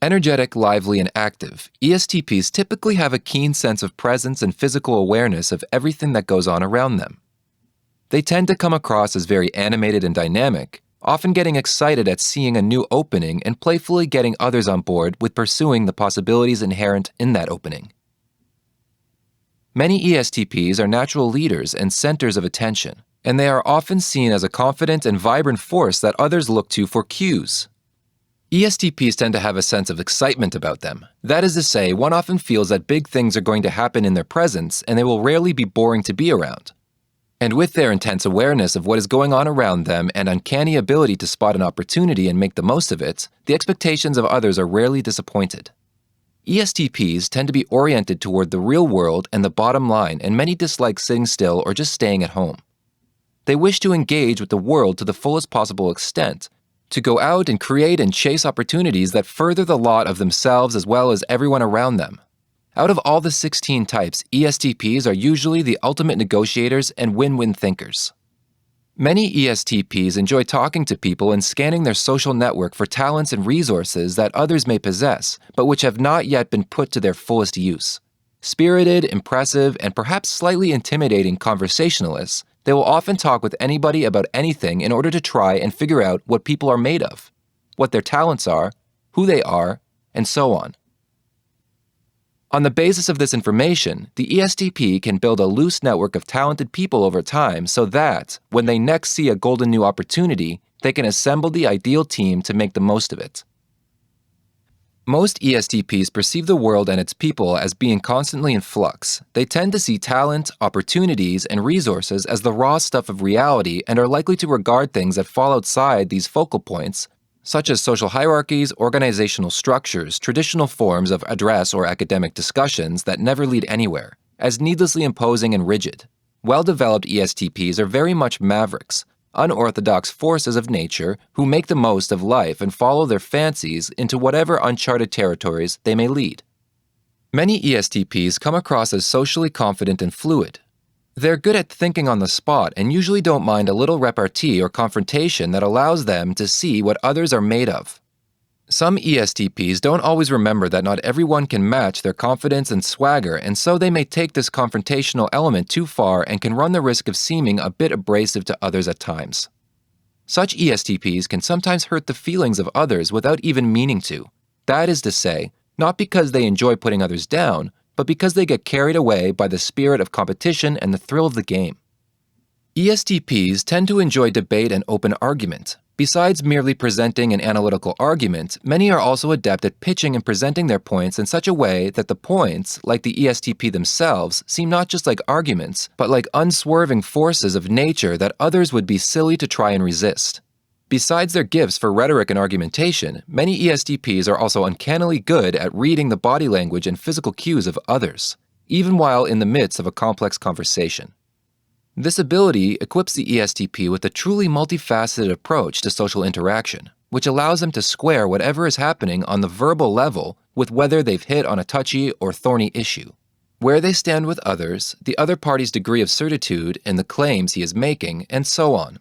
Energetic, lively, and active, ESTPs typically have a keen sense of presence and physical awareness of everything that goes on around them. They tend to come across as very animated and dynamic, often getting excited at seeing a new opening and playfully getting others on board with pursuing the possibilities inherent in that opening. Many ESTPs are natural leaders and centers of attention, and they are often seen as a confident and vibrant force that others look to for cues. ESTPs tend to have a sense of excitement about them. That is to say, one often feels that big things are going to happen in their presence and they will rarely be boring to be around. And with their intense awareness of what is going on around them and uncanny ability to spot an opportunity and make the most of it, the expectations of others are rarely disappointed. ESTPs tend to be oriented toward the real world and the bottom line, and many dislike sitting still or just staying at home. They wish to engage with the world to the fullest possible extent, to go out and create and chase opportunities that further the lot of themselves as well as everyone around them. Out of all the 16 types, ESTPs are usually the ultimate negotiators and win-win thinkers. Many ESTPs enjoy talking to people and scanning their social network for talents and resources that others may possess, but which have not yet been put to their fullest use. Spirited, impressive, and perhaps slightly intimidating conversationalists, they will often talk with anybody about anything in order to try and figure out what people are made of, what their talents are, who they are, and so on. On the basis of this information, the ESTP can build a loose network of talented people over time so that, when they next see a golden new opportunity, they can assemble the ideal team to make the most of it. Most ESTPs perceive the world and its people as being constantly in flux. They tend to see talent, opportunities, and resources as the raw stuff of reality and are likely to regard things that fall outside these focal points, such as social hierarchies, organizational structures, traditional forms of address or academic discussions that never lead anywhere, as needlessly imposing and rigid. Well-developed ESTPs are very much mavericks, unorthodox forces of nature who make the most of life and follow their fancies into whatever uncharted territories they may lead. Many ESTPs come across as socially confident and fluid. They're good at thinking on the spot and usually don't mind a little repartee or confrontation that allows them to see what others are made of. Some ESTPs don't always remember that not everyone can match their confidence and swagger, and so they may take this confrontational element too far and can run the risk of seeming a bit abrasive to others at times. Such ESTPs can sometimes hurt the feelings of others without even meaning to. That is to say, not because they enjoy putting others down, but because they get carried away by the spirit of competition and the thrill of the game. ESTPs tend to enjoy debate and open argument. Besides merely presenting an analytical argument, many are also adept at pitching and presenting their points in such a way that the points, like the ESTP themselves, seem not just like arguments, but like unswerving forces of nature that others would be silly to try and resist. Besides their gifts for rhetoric and argumentation, many ESTPs are also uncannily good at reading the body language and physical cues of others, even while in the midst of a complex conversation. This ability equips the ESTP with a truly multifaceted approach to social interaction, which allows them to square whatever is happening on the verbal level with whether they've hit on a touchy or thorny issue, where they stand with others, the other party's degree of certitude in the claims he is making, and so on.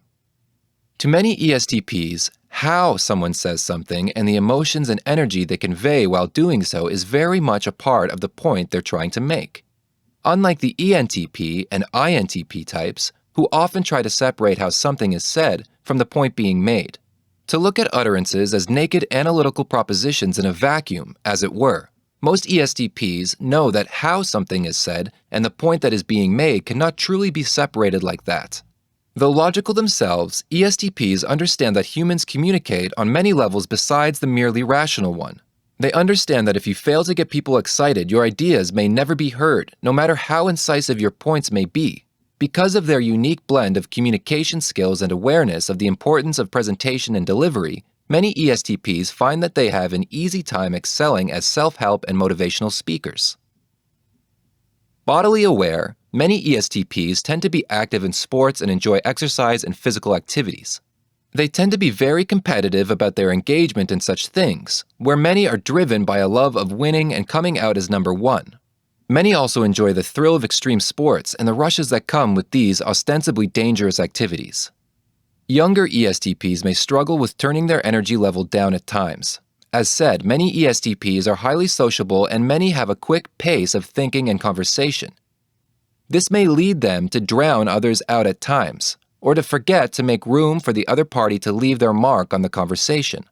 To many ESTPs, how someone says something and the emotions and energy they convey while doing so is very much a part of the point they're trying to make. Unlike the ENTP and INTP types, who often try to separate how something is said from the point being made, to look at utterances as naked analytical propositions in a vacuum, as it were, most ESTPs know that how something is said and the point that is being made cannot truly be separated like that. Though logical themselves, ESTPs understand that humans communicate on many levels besides the merely rational one. They understand that if you fail to get people excited, your ideas may never be heard, no matter how incisive your points may be. Because of their unique blend of communication skills and awareness of the importance of presentation and delivery, many ESTPs find that they have an easy time excelling as self-help and motivational speakers. Bodily aware, many ESTPs tend to be active in sports and enjoy exercise and physical activities. They tend to be very competitive about their engagement in such things, where many are driven by a love of winning and coming out as number one. Many also enjoy the thrill of extreme sports and the rushes that come with these ostensibly dangerous activities. Younger ESTPs may struggle with turning their energy level down at times. As said, many ESTPs are highly sociable and many have a quick pace of thinking and conversation. This may lead them to drown others out at times, or to forget to make room for the other party to leave their mark on the conversation.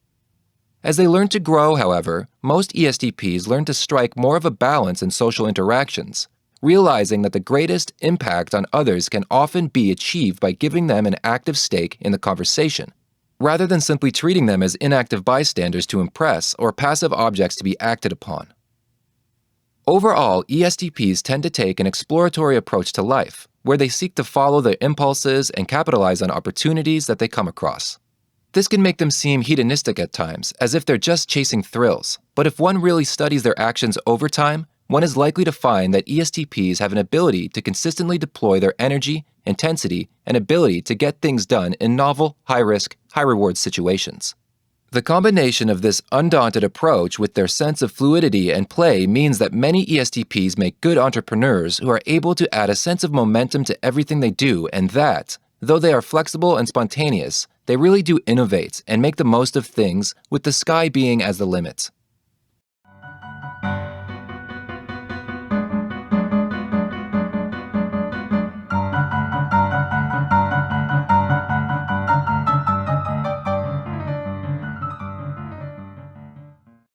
As they learn to grow, however, most ESTPs learn to strike more of a balance in social interactions, realizing that the greatest impact on others can often be achieved by giving them an active stake in the conversation, rather than simply treating them as inactive bystanders to impress or passive objects to be acted upon. Overall, ESTPs tend to take an exploratory approach to life, where they seek to follow their impulses and capitalize on opportunities that they come across. This can make them seem hedonistic at times, as if they're just chasing thrills, but if one really studies their actions over time, one is likely to find that ESTPs have an ability to consistently deploy their energy, intensity, and ability to get things done in novel, high-risk, high-reward situations. The combination of this undaunted approach with their sense of fluidity and play means that many ESTPs make good entrepreneurs who are able to add a sense of momentum to everything they do, and that, though they are flexible and spontaneous, they really do innovate and make the most of things, with the sky being as the limit.